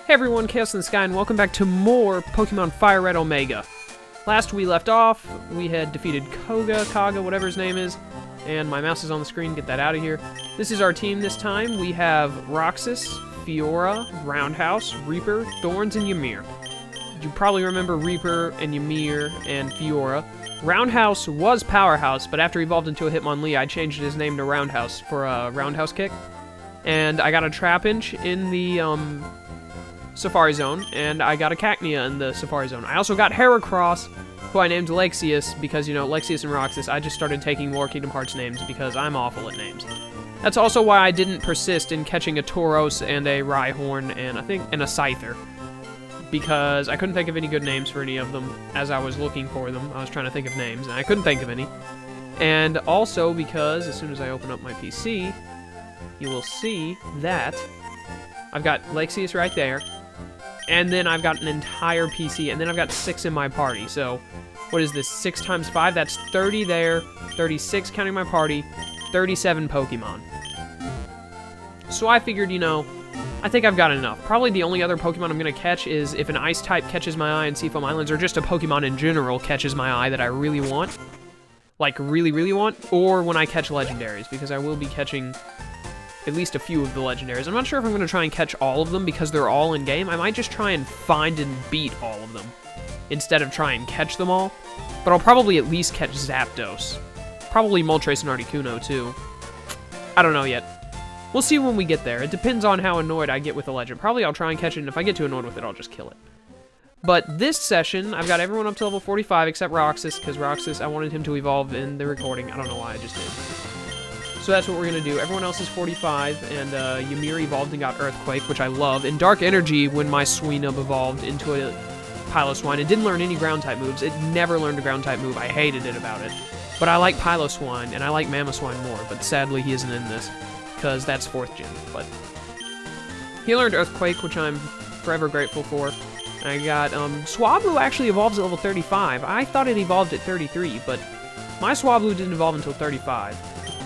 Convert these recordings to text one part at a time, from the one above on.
Hey everyone, Chaos in the Sky, and welcome back to more Pokemon Firered Omega. Last we left off, we had defeated Kaga, whatever his name is, and my mouse is on the screen, get that out of here. This is our team this time. We have Roxas, Fiora, Roundhouse, Reaper, Thorns, and Ymir. You probably remember Reaper and Ymir and Fiora. Roundhouse was Powerhouse, but after he evolved into a Hitmonlee, I changed his name to Roundhouse for a Roundhouse kick. And I got a Trapinch in the, Safari Zone, and I got a Cacnea in the Safari Zone. I also got Heracross, who I named Lexius, because, you know, Lexius and Roxas, I just started taking more Kingdom Hearts names because I'm awful at names. That's also why I didn't persist in catching a Tauros and a Rhyhorn and a Scyther, because I couldn't think of any good names for any of them as I was looking for them. I was trying to think of names, and I couldn't think of any. And also because, as soon as I open up my PC, you will see that I've got Lexius right there, and then I've got an entire PC, and then I've got 6 in my party. So, what is this? 6 times 5? That's 30 there, 36 counting my party, 37 Pokemon. So I figured, you know, I think I've got enough. Probably the only other Pokemon I'm going to catch is if an Ice type catches my eye in Seafoam Islands, or just a Pokemon in general catches my eye that I really want. Like, really, really want. Or when I catch Legendaries, because I will be catching at least a few of the Legendaries. I'm not sure if I'm going to try and catch all of them because they're all in-game. I might just try and find and beat all of them instead of try and catch them all. But I'll probably at least catch Zapdos. Probably Moltres and Articuno, too. I don't know yet. We'll see when we get there. It depends on how annoyed I get with the Legend. Probably I'll try and catch it, and if I get too annoyed with it, I'll just kill it. But this session, I've got everyone up to level 45 except Roxas, because Roxas, I wanted him to evolve in the recording. I don't know why, I just did. So that's what we're going to do. Everyone else is 45, and Ymir evolved and got Earthquake, which I love. In Dark Energy, when my Swinub evolved into a Piloswine, it didn't learn any Ground-type moves. It never learned a Ground-type move. I hated it about it. But I like Piloswine, and I like Mamoswine more, but sadly he isn't in this, because that's 4th gen. But he learned Earthquake, which I'm forever grateful for. I got, Swablu actually evolves at level 35. I thought it evolved at 33, but my Swablu didn't evolve until 35.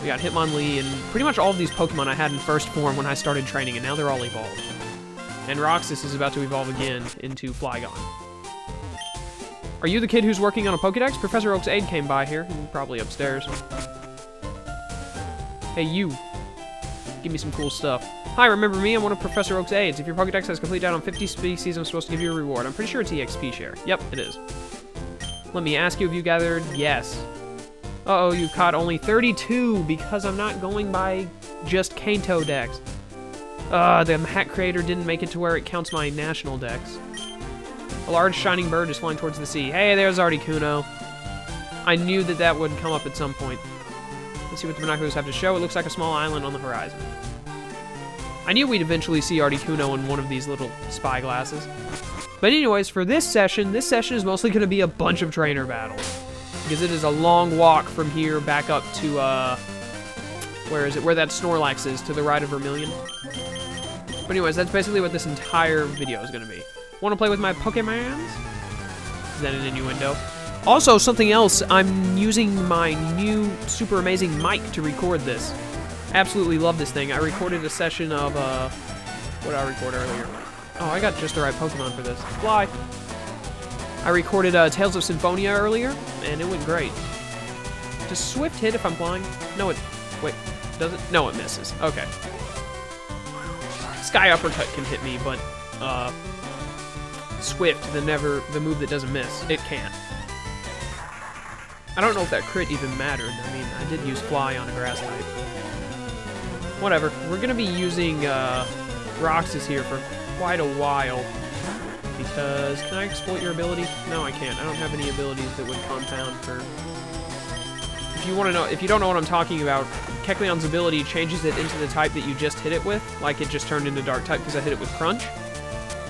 We got Hitmonlee and pretty much all of these Pokemon I had in first form when I started training, and now they're all evolved. And Roxas is about to evolve again into Flygon. Are you the kid who's working on a Pokedex? Professor Oak's aide came by here. Probably upstairs. Hey, you. Give me some cool stuff. Hi, remember me? I'm one of Professor Oak's aides. If your Pokedex has complete down on 50 species, I'm supposed to give you a reward. I'm pretty sure it's EXP share. Yep, it is. Let me ask you, have you gathered? Yes. Uh-oh, you've caught only 32 because I'm not going by just Kanto Dex. The hack creator didn't make it to where it counts my national dex. A large shining bird is flying towards the sea. Hey, there's Articuno. I knew that that would come up at some point. Let's see what the binoculars have to show. It looks like a small island on the horizon. I knew we'd eventually see Articuno in one of these little spy glasses. But anyways, for this session is mostly going to be a bunch of trainer battles. Because it is a long walk from here back up to, where is it? Where that Snorlax is, to the right of Vermilion. But anyways, that's basically what this entire video is going to be. Want to play with my Pokemons? Is that an innuendo? Also, something else, I'm using my new super amazing mic to record this. Absolutely love this thing. I recorded a session of, what did I record earlier? Oh, I got just the right Pokemon for this. Fly! I recorded Tales of Symphonia earlier, and it went great. Does Swift hit if I'm flying? No, it... Wait, does it? No, it misses. Okay. Sky Uppercut can hit me, but, Swift, the move that doesn't miss, it can't. I don't know if that crit even mattered. I mean, I did use Fly on a Grass type. Whatever. We're gonna be using, Roxas here for quite a while. Because, can I exploit your ability? No, I can't. I don't have any abilities that would compound for... If you don't know what I'm talking about, Kecleon's ability changes it into the type that you just hit it with, like it just turned into Dark type because I hit it with Crunch.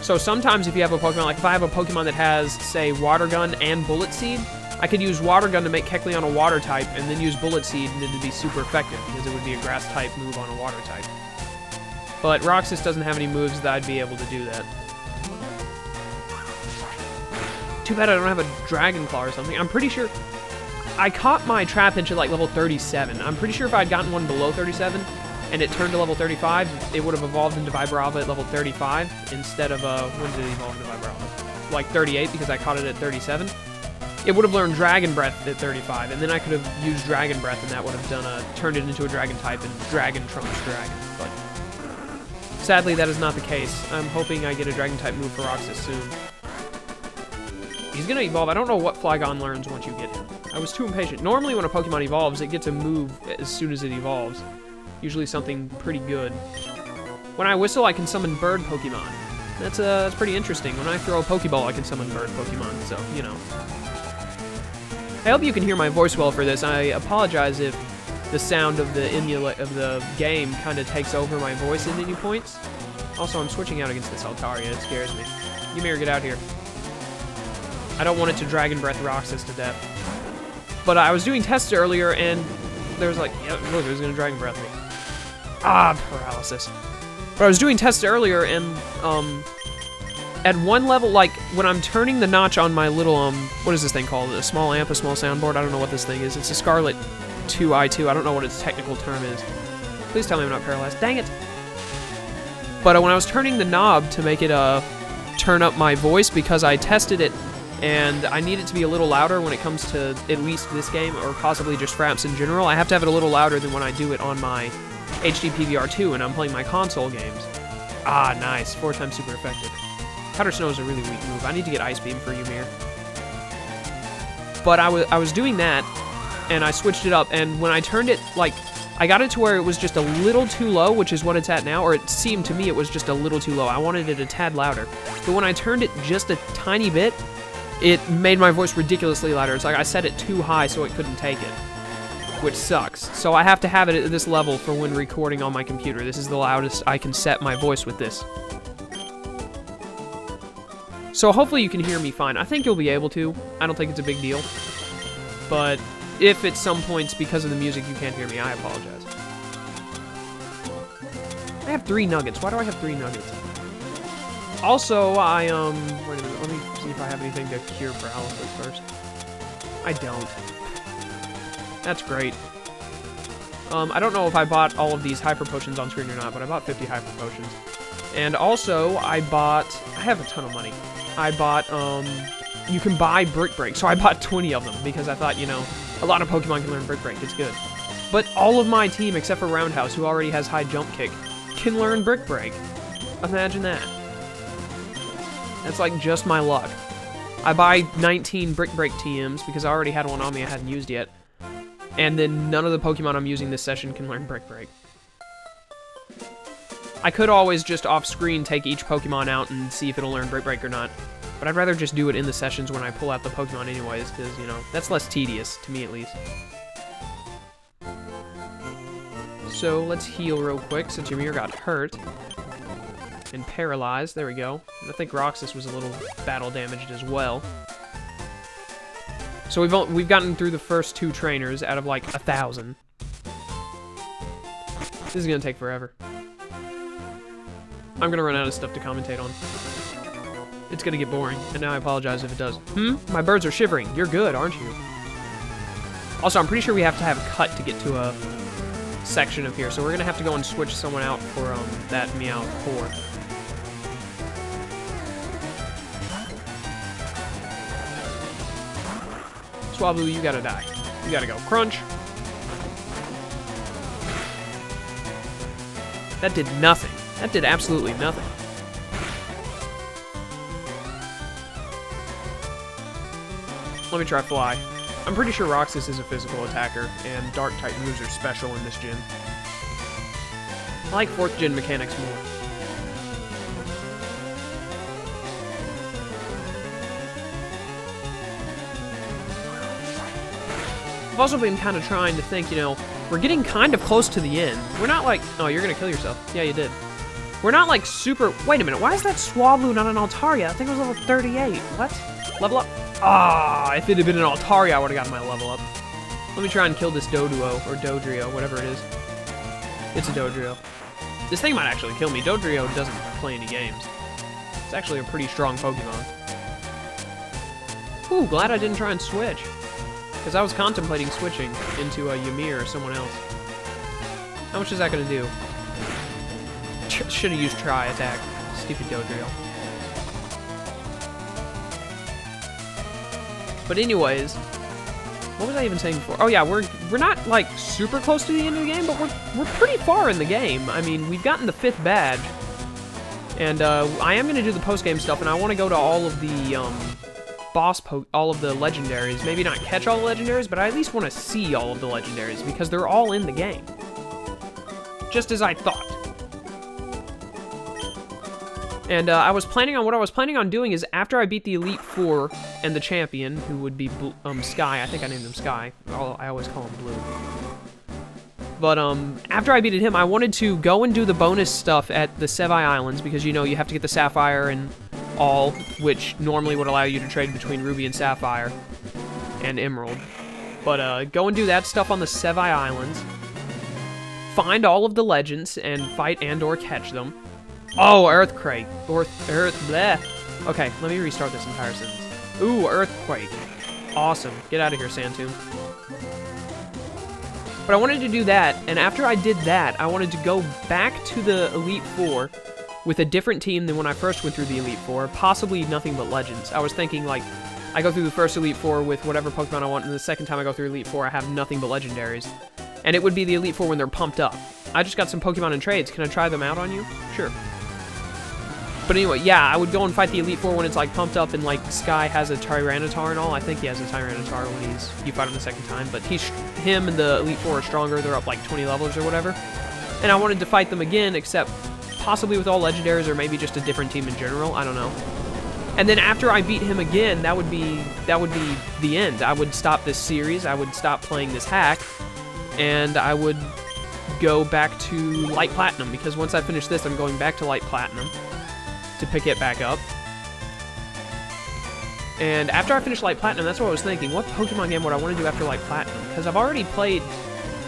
So sometimes if you have a Pokemon, like if I have a Pokemon that has, say, Water Gun and Bullet Seed, I could use Water Gun to make Kecleon a Water type, and then use Bullet Seed, and it'd be super effective, because it would be a Grass type move on a Water type. But Roxas doesn't have any moves that I'd be able to do that. Too bad I don't have a Dragon Claw or something. I'm pretty sure... I caught my Trapinch at like level 37. I'm pretty sure if I'd gotten one below 37, and it turned to level 35, it would have evolved into Vibrava at level 35 instead of, when did it evolve into Vibrava? Like 38, because I caught it at 37. It would have learned Dragon Breath at 35, and then I could have used Dragon Breath, and that would have done turned it into a Dragon type, and Dragon trumps Dragon. But sadly, that is not the case. I'm hoping I get a Dragon type move for Roxas soon. He's gonna evolve. I don't know what Flygon learns once you get him. I was too impatient. Normally, when a Pokemon evolves, it gets a move as soon as it evolves. Usually something pretty good. When I whistle, I can summon bird Pokemon. That's pretty interesting. When I throw a Pokeball, I can summon bird Pokemon, so, you know. I hope you can hear my voice well for this. I apologize if the sound of the game kind of takes over my voice at any points. Also, I'm switching out against this Altaria. It scares me. Ymir, get out here. I don't want it to Dragon Breath Roxas to death. But I was doing tests earlier, and there was like, yeah, look, it was gonna Dragon Breath me. Ah, paralysis. But I was doing tests earlier, and, at one level, like, when I'm turning the notch on my little, what is this thing called? A small amp, a small soundboard? I don't know what this thing is. It's a Scarlet 2i2. I don't know what its technical term is. Please tell me I'm not paralyzed. Dang it! But when I was turning the knob to make it, turn up my voice, because I tested it, and I need it to be a little louder when it comes to at least this game, or possibly just Fraps in general. I have to have it a little louder than when I do it on my HD PVR2 and I'm playing my console games. Ah, nice. 4 times super effective. Powder Snow is a really weak move. I need to get Ice Beam for Ymir. But I was doing that, and I switched it up, and when I turned it, like, I got it to where it was just a little too low, which is what it's at now, or it seemed to me it was just a little too low. I wanted it a tad louder. But when I turned it just a tiny bit, it made my voice ridiculously louder. It's like I set it too high so it couldn't take it, which sucks. So I have to have it at this level for when recording on my computer. This is the loudest I can set my voice with this. So hopefully you can hear me fine. I think you'll be able to. I don't think it's a big deal. But if at some points, because of the music, you can't hear me, I apologize. I have 3 nuggets. Why do I have 3 nuggets? Also, wait a minute. Let me see if I have anything to cure paralysis first. I don't. That's great. I don't know if I bought all of these Hyper Potions on screen or not, but I bought 50 Hyper Potions. And also, I have a ton of money. I bought, you can buy Brick Break, so I bought 20 of them, because I thought, you know, a lot of Pokemon can learn Brick Break, it's good. But all of my team, except for Roundhouse, who already has high jump kick, can learn Brick Break. Imagine that. That's like just my luck. I buy 19 Brick Break TMs, because I already had one on me I hadn't used yet. And then none of the Pokemon I'm using this session can learn Brick Break. I could always just off-screen take each Pokemon out and see if it'll learn Brick Break or not. But I'd rather just do it in the sessions when I pull out the Pokemon anyways, because, you know, that's less tedious, to me at least. So, let's heal real quick, since Ymir got hurt. And paralyzed, there we go. And I think Roxas was a little battle damaged as well. So we've gotten through the first 2 trainers out of like 1,000. This is gonna take forever. I'm gonna run out of stuff to commentate on. It's gonna get boring, and now I apologize if it does. My birds are shivering. You're good, aren't you? Also, I'm pretty sure we have to have a cut to get to a section of here, so we're gonna have to go and switch someone out for that Meowth 4. Swablu, you gotta die. You gotta go. Crunch! That did nothing. That did absolutely nothing. Let me try Fly. I'm pretty sure Roxas is a physical attacker, and Dark-type moves are special in this gen. I like 4th gen mechanics more. I've also been kind of trying to think, you know, we're getting kind of close to the end. We're not like... Oh, you're gonna kill yourself. Yeah, you did. We're not like super... Wait a minute, why is that Swablu not an Altaria? I think it was level 38. What? Level up? Ah, if it had been an Altaria, I would have gotten my level up. Let me try and kill this Doduo, or Dodrio, whatever it is. It's a Dodrio. This thing might actually kill me. Dodrio doesn't play any games. It's actually a pretty strong Pokemon. Ooh, glad I didn't try and switch. Because I was contemplating switching into a Ymir or someone else. How much is that gonna do? Should have used try attack. Stupid Dodrio. But anyways, what was I even saying before? Oh yeah, we're not like super close to the end of the game, but we're pretty far in the game. I mean, we've gotten the 5th badge, and I am gonna do the post game stuff, and I want to go to all of the all of the legendaries. Maybe not catch all the legendaries, but I at least want to see all of the legendaries because they're all in the game. Just as I thought. And what I was planning on doing is after I beat the Elite Four and the champion, who would be Sky. I think I named him Sky. I always call him Blue. But after I beat him, I wanted to go and do the bonus stuff at the Sevi Islands because you know you have to get the Sapphire and all, which normally would allow you to trade between Ruby and Sapphire and Emerald. But go and do that stuff on the Sevi Islands. Find all of the legends and fight and/or catch them. Oh, Earthquake. Bleh. Okay, let me restart this entire sentence. Ooh, Earthquake. Awesome. Get out of here, Sandtomb. But I wanted to do that, and after I did that, I wanted to go back to the Elite Four with a different team than when I first went through the Elite Four, possibly nothing but Legends. I was thinking, like, I go through the first Elite Four with whatever Pokemon I want, and the second time I go through Elite Four, I have nothing but Legendaries. And it would be the Elite Four when they're pumped up. I just got some Pokemon in trades. Can I try them out on you? Sure. But anyway, yeah, I would go and fight the Elite Four when it's, like, pumped up and, like, Sky has a Tyranitar and all. I think he has a Tyranitar when you fight him the second time. But him and the Elite Four are stronger. They're up, like, 20 levels or whatever. And I wanted to fight them again, except possibly with all Legendaries or maybe just a different team in general. I don't know. And then after I beat him again, that would be the end. I would stop this series. I would stop playing this hack. And I would go back to Light Platinum, because once I finish this, I'm going back to Light Platinum to pick it back up. And after I finish Light Platinum, that's what I was thinking. What Pokemon game would I want to do after Light Platinum? Because I've already played...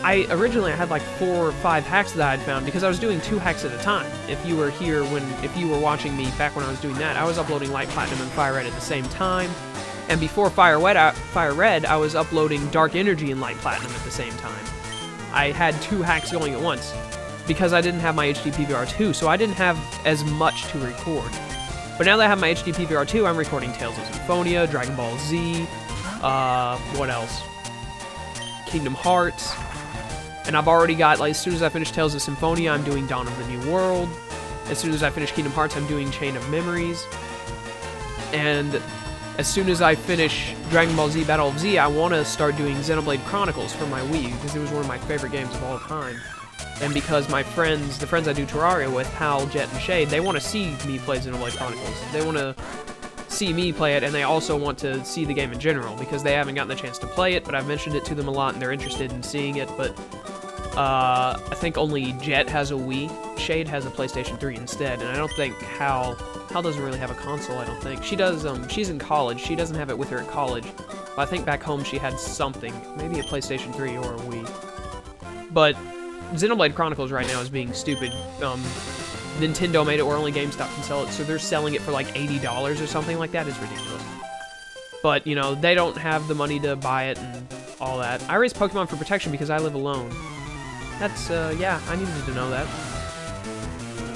Originally I had like 4 or 5 hacks that I'd found, because I was doing 2 hacks at a time. If you were here if you were watching me back when I was doing that, I was uploading Light Platinum and Fire Red at the same time. And before Fire Red, I was uploading Dark Energy and Light Platinum at the same time. I had 2 hacks going at once, because I didn't have my HD PVR2, so I didn't have as much to record. But now that I have my HD PVR2, I'm recording Tales of Symphonia, Dragon Ball Z, what else? Kingdom Hearts. And I've already got, like, as soon as I finish Tales of Symphonia, I'm doing Dawn of the New World. As soon as I finish Kingdom Hearts, I'm doing Chain of Memories. And as soon as I finish Dragon Ball Z Battle of Z, I want to start doing Xenoblade Chronicles for my Wii, because it was one of my favorite games of all time. And because my friends, the friends I do Terraria with, Hal, Jet, and Shade, they want to see me play Xenoblade Chronicles. They want to see me play it, and they also want to see the game in general, because they haven't gotten the chance to play it, but I've mentioned it to them a lot, and they're interested in seeing it, but I think only Jet has a Wii. Shade has a PlayStation 3 instead, and I don't think Hal doesn't really have a console, I don't think. She does, she's in college. She doesn't have it with her at college. But I think back home she had something, maybe a PlayStation 3 or a Wii. But Xenoblade Chronicles right now is being stupid. Nintendo made it where only GameStop can sell it, so they're selling it for like $80 or something like that. It's ridiculous. But, you know, they don't have the money to buy it and all that. I raise Pokemon for protection because I live alone. That's, yeah, I needed to know that.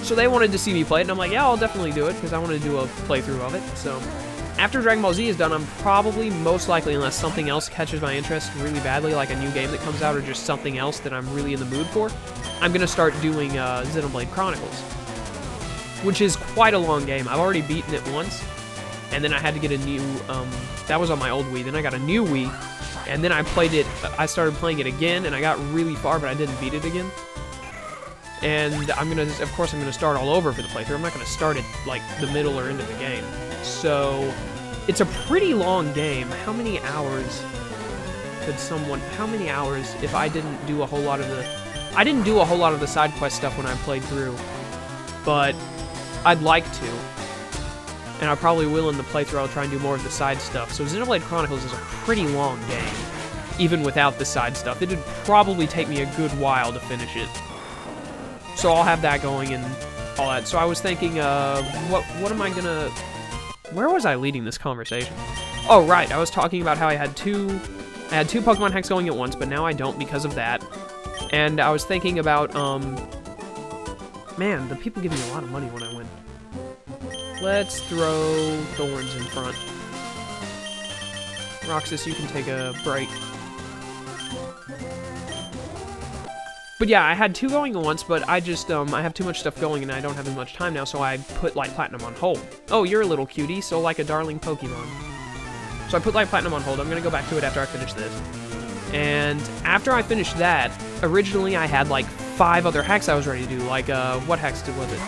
So they wanted to see me play it, and I'm like, yeah, I'll definitely do it, because I want to do a playthrough of it. So after Dragon Ball Z is done, I'm probably, most likely, unless something else catches my interest really badly, like a new game that comes out or just something else that I'm really in the mood for, I'm going to start doing Xenoblade Chronicles, which is quite a long game. I've already beaten it once, and then I had to get a new, that was on my old Wii, then I got a new Wii, and then I started playing it again, and I got really far, but I didn't beat it again. And of course I'm gonna start all over for the playthrough. I'm not gonna start at, like, the middle or end of the game. So, it's a pretty long game. How many hours if I didn't do a whole lot of I didn't do a whole lot of the side quest stuff when I played through, but I'd like to. And I probably will in the playthrough. I'll try and do more of the side stuff. So Xenoblade Chronicles is a pretty long game, even without the side stuff. It would probably take me a good while to finish it. So I'll have that going and all that. So I was thinking, what am I gonna... Where was I leading this conversation? Oh, right. I was talking about how I had two Pokemon hacks going at once, but now I don't because of that. And I was thinking about, man, the people give me a lot of money when I win. Let's throw thorns in front. Roxas, you can take a break. But yeah, I had 2 going at once, but I just, I have too much stuff going and I don't have as much time now, so I put Light Platinum on hold. Oh, you're a little cutie, so like a darling Pokemon. So I put Light Platinum on hold. I'm gonna go back to it after I finish this. And after I finished that, originally I had like 5 other hacks I was ready to do, like, what hacks was it?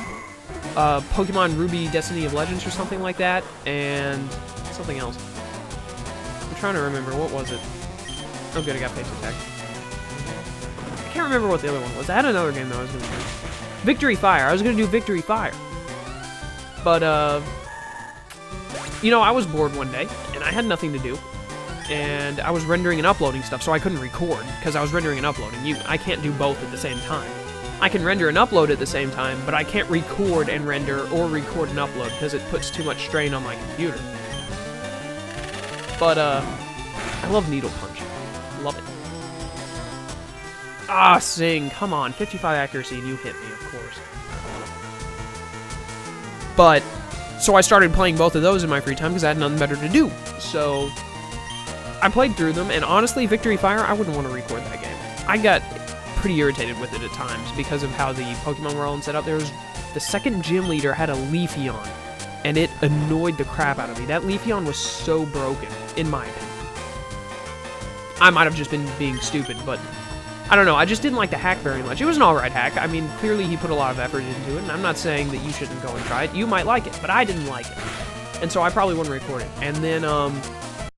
Pokemon Ruby Destiny of Legends or something like that, and something else. I'm trying to remember, what was it? Oh good, I got Face Attack. I can't remember what the other one was. I had another game that I was going to do. Victory Fire. I was going to do Victory Fire. But, you know, I was bored one day, and I had nothing to do. And I was rendering and uploading stuff, so I couldn't record, because I was rendering and uploading. I can't do both at the same time. I can render and upload at the same time, but I can't record and render, or record and upload, because it puts too much strain on my computer. But, I love Needle Punch. Love it. Ah, Sing, come on. 55 accuracy and you hit me, of course. But, so I started playing both of those in my free time because I had nothing better to do. So, I played through them, and honestly, Victory Fire, I wouldn't want to record that game. I got pretty irritated with it at times because of how the Pokemon were all set up. There was, the second gym leader had a Leafeon, and it annoyed the crap out of me. That Leafeon was so broken, in my opinion. I might have just been being stupid, but I don't know, I just didn't like the hack very much. It was an alright hack. I mean, clearly he put a lot of effort into it, and I'm not saying that you shouldn't go and try it. You might like it, but I didn't like it. And so I probably wouldn't record it. And then,